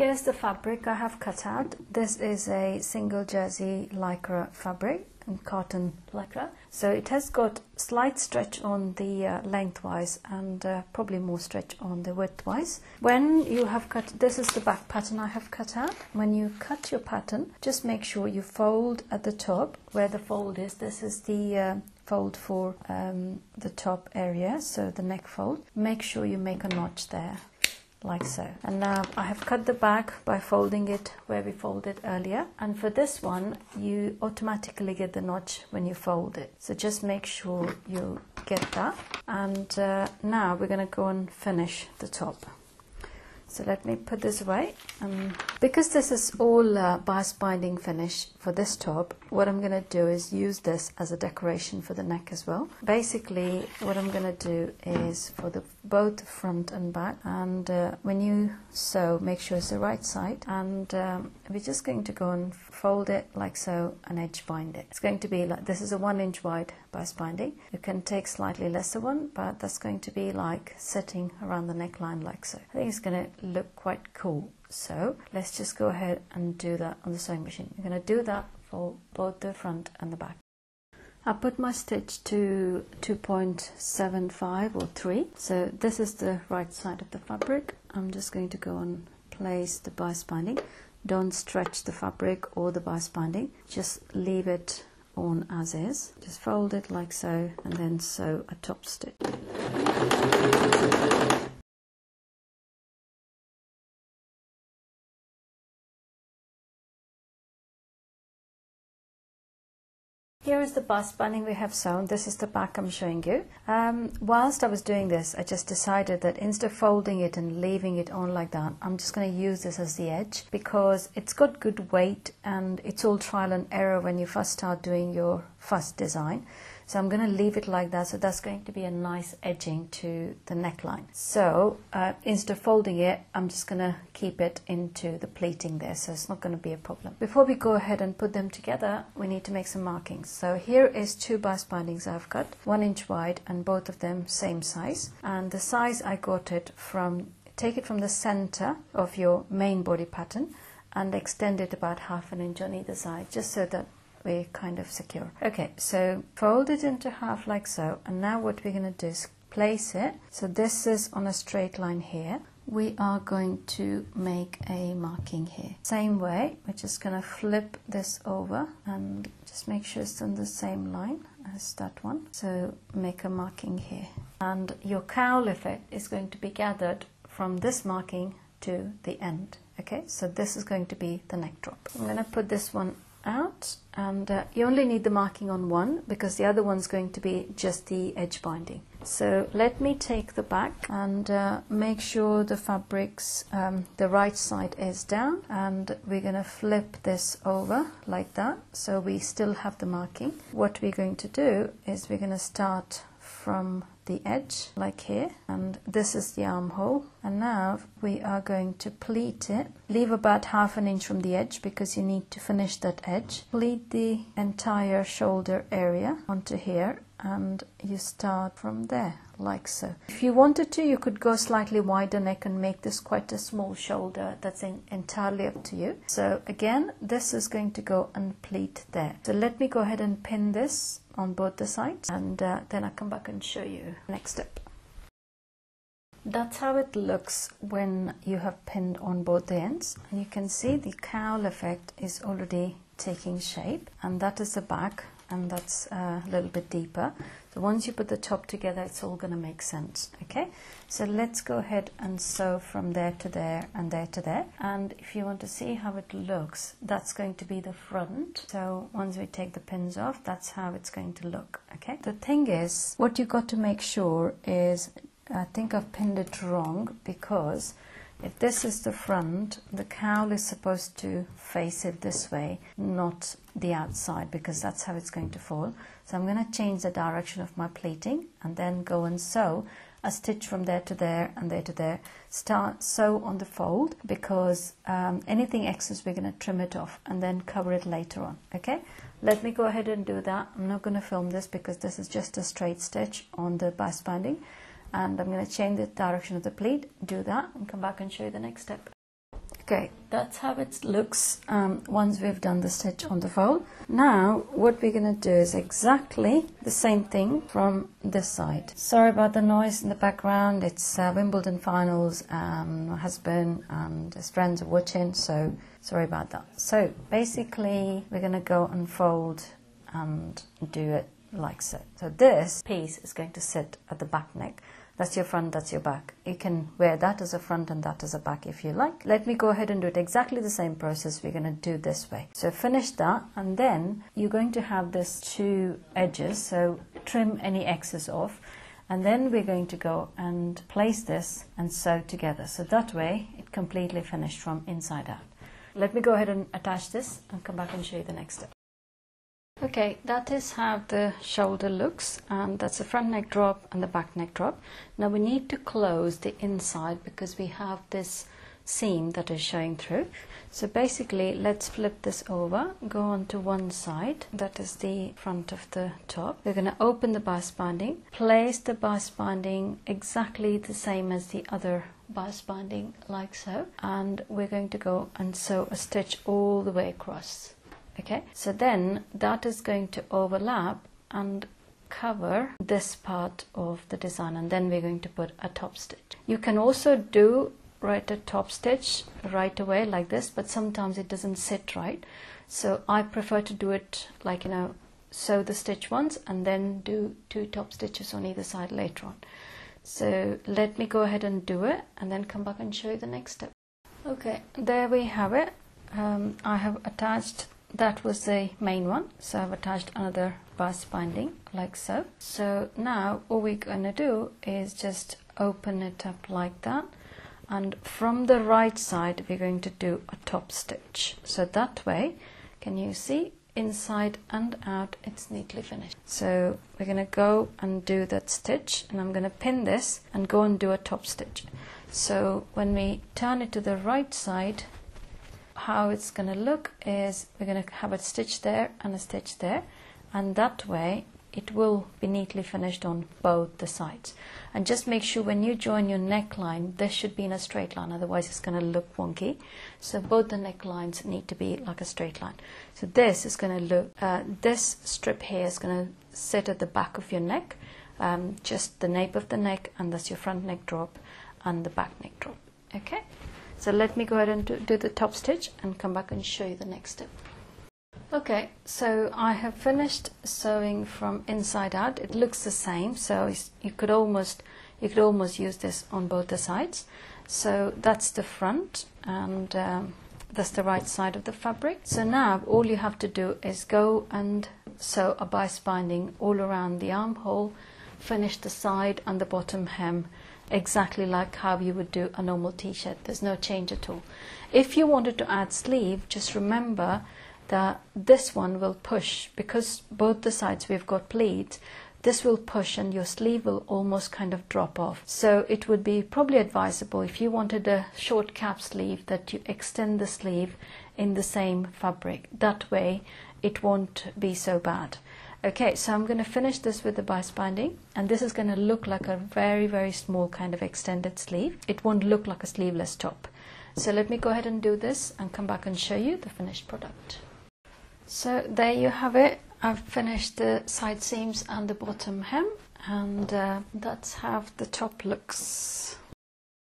Here's the fabric I have cut out. This is a single jersey lycra fabric, and cotton lycra. So it has got slight stretch on the lengthwise and probably more stretch on the widthwise. When you have cut, this is the back pattern I have cut out. When you cut your pattern, just make sure you fold at the top where the fold is. This is the fold for the top area, so the neck fold. Make sure you make a notch there, like so. And now I have cut the back by folding it where we folded earlier, and for this one you automatically get the notch when you fold it, so just make sure you get that. And now we're going to go and finish the top. So let me put this away. Because this is all bias binding finish for this top, what I'm going to do is use this as a decoration for the neck as well. Basically what I'm going to do is for both front and back, and when you sew, make sure it's the right side, and we're just going to go and fold it like so and edge bind it. It's going to be like, this is a 1 inch wide bias binding. You can take slightly lesser one, but that's going to be like sitting around the neckline like so. I think it's going to look quite cool. So let's just go ahead and do that on the sewing machine. You're going to do that for both the front and the back. I put my stitch to 2.75 or 3. So this is the right side of the fabric. I'm just going to go and place the bias binding. Don't stretch the fabric or the bias binding. Just leave it on as is. Just fold it like so and then sew a top stitch. Here is the bias binding we have sewn. This is the back I'm showing you. Whilst I was doing this, I just decided that instead of folding it and leaving it on like that, I'm just going to use this as the edge, because it's got good weight and it's all trial and error when you first start doing your first design. So I'm going to leave it like that, so that's going to be a nice edging to the neckline. So instead of folding it, I'm just going to keep it into the pleating there, so it's not going to be a problem. Before we go ahead and put them together, we need to make some markings. So here is 2 bias bindings I've cut, 1 inch wide, and both of them same size. And the size I got it from, take it from the center of your main body pattern and extend it about 1/2 inch on either side, just so that we're kind of secure. Okay, so fold it into half like so, and now what we're going to do is place it. So this is on a straight line here. We are going to make a marking here. Same way, we're just going to flip this over and just make sure it's on the same line as that one. So make a marking here. And your cowl effect is going to be gathered from this marking to the end. Okay, so this is going to be the neck drop. I'm going to put this one out, and you only need the marking on one because the other one's going to be just the edge binding. So let me take the back and make sure the fabric's the right side is down, and we're going to flip this over like that so we still have the marking. What we're going to do is we're going to start from the edge like here, and this is the armhole, and now we are going to pleat it. Leave about 1/2 inch from the edge because you need to finish that edge. Pleat the entire shoulder area onto here, and you start from there like so. If you wanted to, you could go slightly wider neck and make this quite a small shoulder. That's entirely up to you. So again, this is going to go and pleat there. So let me go ahead and pin this on both the sides, and then I'll come back and show you next step. That's how it looks when you have pinned on both the ends. And you can see the cowl effect is already taking shape, and that is the back, and that's a little bit deeper. So once you put the top together, it's all going to make sense. Okay, so let's go ahead and sew from there to there and there to there. And if you want to see how it looks, that's going to be the front. So once we take the pins off, that's how it's going to look. Okay, the thing is, what you got to make sure is, I think I've pinned it wrong, because if this is the front, the cowl is supposed to face it this way, not the outside, because that's how it's going to fall. So I'm going to change the direction of my pleating and then go and sew a stitch from there to there and there to there. Start sew on the fold, because anything excess we're going to trim it off and then cover it later on. Okay, let me go ahead and do that. I'm not going to film this because this is just a straight stitch on the bias binding. And I'm going to change the direction of the pleat, do that, and come back and show you the next step. Okay, that's how it looks once we've done the stitch on the fold. Now what we're going to do is exactly the same thing from this side. Sorry about the noise in the background. It's Wimbledon finals and my husband and his friends are watching, so sorry about that. So basically we're going to go and fold and do it like so. So this piece is going to sit at the back neck. That's your front, that's your back. You can wear that as a front and that as a back if you like. Let me go ahead and do it exactly the same process we're going to do this way. So finish that, and then you're going to have this two edges, so trim any excess off, and then we're going to go and place this and sew together. So that way it completely finished from inside out. Let me go ahead and attach this and come back and show you the next step. Okay, that is how the shoulder looks, and that's the front neck drop and the back neck drop. Now we need to close the inside because we have this seam that is showing through. So basically let's flip this over, go on to one side, that is the front of the top. We're going to open the bias binding, place the bias binding exactly the same as the other bias binding like so, and we're going to go and sew a stitch all the way across. Okay, so then that is going to overlap and cover this part of the design, and then we're going to put a top stitch. You can also do a top stitch right away like this, but sometimes it doesn't sit right. So I prefer to do it like, sew the stitch once and then do two top stitches on either side later on. So let me go ahead and do it and then come back and show you the next step. Okay, there we have it. I have attached, that was the main one, so I've attached another bias binding like so. So now all we're going to do is just open it up like that, and from the right side we're going to do a top stitch. So that way, can you see, inside and out it's neatly finished. So we're going to go and do that stitch, and I'm going to pin this and go and do a top stitch. So when we turn it to the right side, how it's going to look is we're going to have a stitch there and a stitch there, and that way it will be neatly finished on both the sides. And just make sure when you join your neckline, this should be in a straight line, otherwise it's going to look wonky. So both the necklines need to be like a straight line. So this is going to look, this strip here is going to sit at the back of your neck, just the nape of the neck, and that's your front neck drop and the back neck drop. Okay, so let me go ahead and do the top stitch and come back and show you the next step. Okay, so I have finished sewing from inside out. It looks the same, so you could almost use this on both the sides. So that's the front, and that's the right side of the fabric. So now all you have to do is go and sew a bias binding all around the armhole, finish the side and the bottom hem exactly like how you would do a normal t-shirt. There's no change at all. If you wanted to add sleeve, just remember that this one will push, because both the sides we've got pleats, this will push and your sleeve will almost kind of drop off. So it would be probably advisable, if you wanted a short cap sleeve, that you extend the sleeve in the same fabric. That way it won't be so bad. Okay, so I'm going to finish this with the bias binding, and this is going to look like a very, very small kind of extended sleeve. It won't look like a sleeveless top. So let me go ahead and do this and come back and show you the finished product. So there you have it. I've finished the side seams and the bottom hem, and that's how the top looks.